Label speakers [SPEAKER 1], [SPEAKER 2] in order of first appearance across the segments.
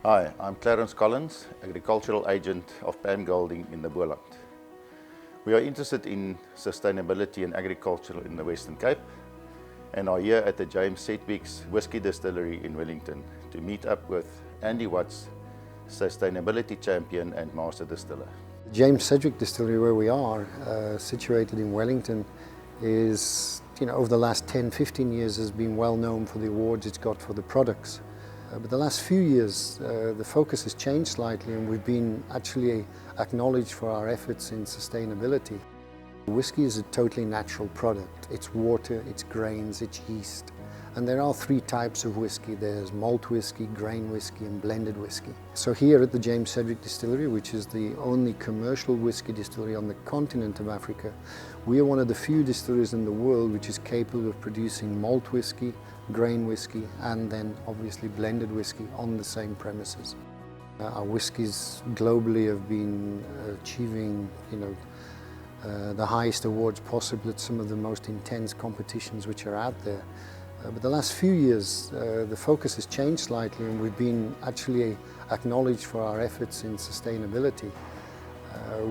[SPEAKER 1] Hi, I'm Clarence Collins, Agricultural Agent of Pam Golding in the Boland. We are interested in sustainability and agriculture in the Western Cape and are here at the James Sedgwicks Whisky Distillery in Wellington to meet up with Andy Watts, Sustainability Champion and Master Distiller.
[SPEAKER 2] The James Sedgwicks Distillery, where we are, situated in Wellington, is, over the last 10-15 years has been well known for the awards it's got for the products. But the last few years, the focus has changed slightly and we've been actually acknowledged for our efforts in sustainability. Whiskey is a totally natural product. It's water, it's grains, it's yeast. And there are three types of whiskey. There's malt whiskey, grain whiskey and blended whiskey. So here at the James Sedgwicks Distillery, which is the only commercial whiskey distillery on the continent of Africa, we are one of the few distilleries in the world which is capable of producing malt whiskey, grain whiskey and then obviously blended whiskey on the same premises. Our whiskies globally have been achieving the highest awards possible at some of the most intense competitions which are out there. But the last few years, the focus has changed slightly and we've been actually acknowledged for our efforts in sustainability.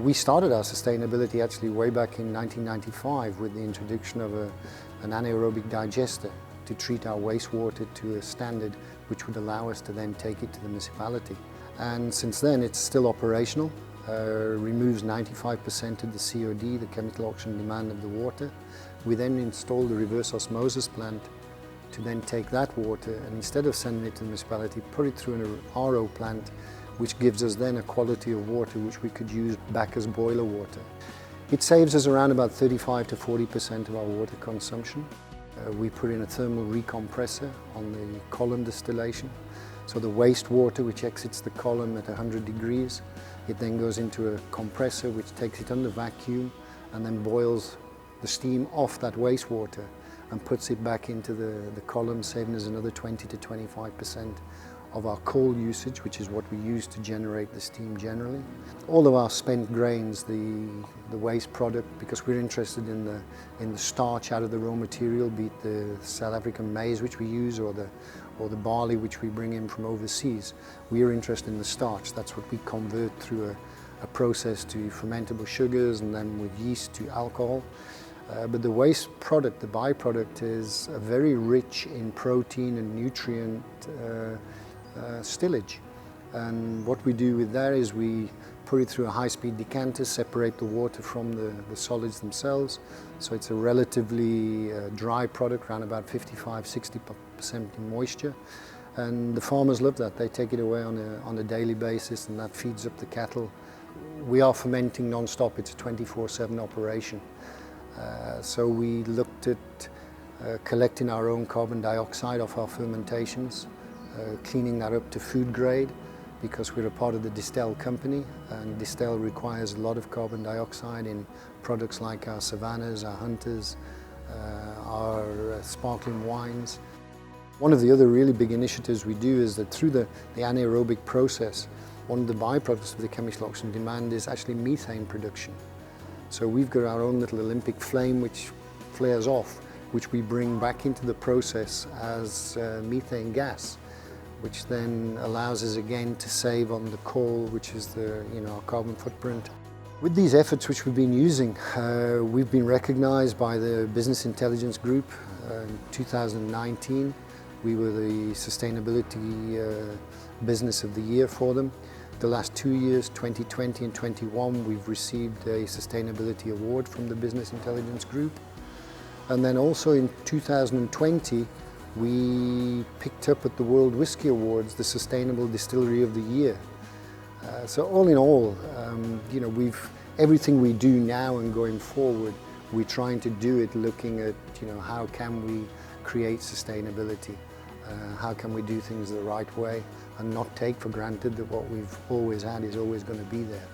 [SPEAKER 2] We started our sustainability actually way back in 1995 with the introduction of an anaerobic digester to treat our wastewater to a standard which would allow us to then take it to the municipality. And since then it's still operational, removes 95% of the COD, the chemical oxygen demand of the water. We then installed a reverse osmosis plant to then take that water and instead of sending it to the municipality, put it through an RO plant which gives us then a quality of water which we could use back as boiler water. It saves us around about 35 to 40% of our water consumption. We put in a thermal recompressor on the column distillation. So the wastewater which exits the column at 100 degrees, it then goes into a compressor which takes it under vacuum and then boils the steam off that wastewater and puts it back into the column, saving us another 20 to 25% of our coal usage, which is what we use to generate the steam generally. All of our spent grains, the waste product, because we're interested in the starch out of the raw material, be it the South African maize which we use or the barley which we bring in from overseas. We are interested in the starch. That's what we convert through a process to fermentable sugars and then with yeast to alcohol. But the waste product, the byproduct, is very rich in protein and nutrient stillage. And what we do with that is we put it through a high-speed decanter, separate the water from the solids themselves. So it's a relatively dry product, around about 55–60% in moisture. And the farmers love that. They take it away on a daily basis and that feeds up the cattle. We are fermenting non-stop. It's a 24/7 operation. So we looked at collecting our own carbon dioxide off our fermentations, cleaning that up to food grade because we're a part of the Distell company and Distell requires a lot of carbon dioxide in products like our Savannas, our Hunters, our sparkling wines. One of the other really big initiatives we do is that through the anaerobic process, one of the byproducts of the chemical oxygen demand is actually methane production. So we've got our own little Olympic flame which flares off, which we bring back into the process as methane gas, which then allows us again to save on the coal, which is our carbon footprint. With these efforts which we've been using, we've been recognized by the Business Intelligence Group. In 2019, we were the Sustainability Business of the Year for them. The last 2 years, 2020 and 21, we've received a Sustainability Award from the Business Intelligence Group. And then also in 2020, we picked up at the World Whisky Awards the Sustainable Distillery of the Year. So all in all, everything we do now and going forward, we're trying to do it looking at, how can we create sustainability? How can we do things the right way and not take for granted that what we've always had is always going to be there.